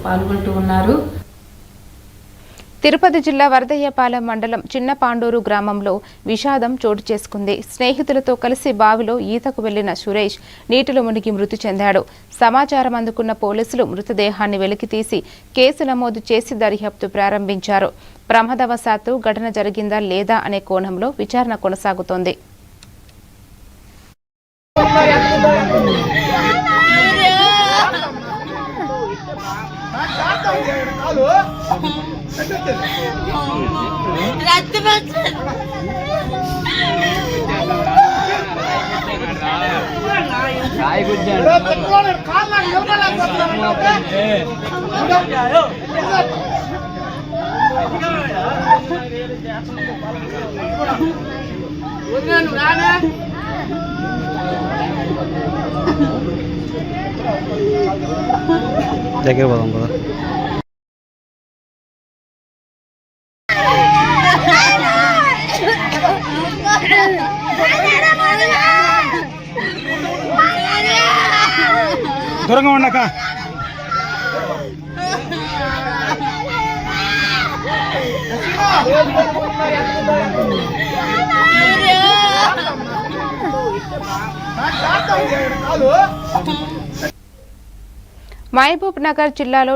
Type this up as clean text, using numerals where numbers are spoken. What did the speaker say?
పాల్గొంటూ ఉన్నారు. తిరుపతి జిల్లా వరదయ్యపాలెం మండలం చిన్న పాండూరు గ్రామంలో విషాదం చోటు చేసుకుంది. స్నేహితులతో కలిసి బావిలో ఈతకు వెళ్లిన సురేష్ నీటిలో మునిగి మృతి చెందాడు. సమాచారం అందుకున్న పోలీసులు మృతదేహాన్ని వెలికితీసి కేసు నమోదు చేసి దర్యాప్తు ప్రారంభించారు. ప్రమాదవశాత్తు ఘటన జరిగిందా లేదా అనే కోణంలో విచారణ కొనసాగుతోంది. దగ్గర పోదాం కదా. దూరంగా ఉండక మహబూబ్ నగర్ జిల్లాలో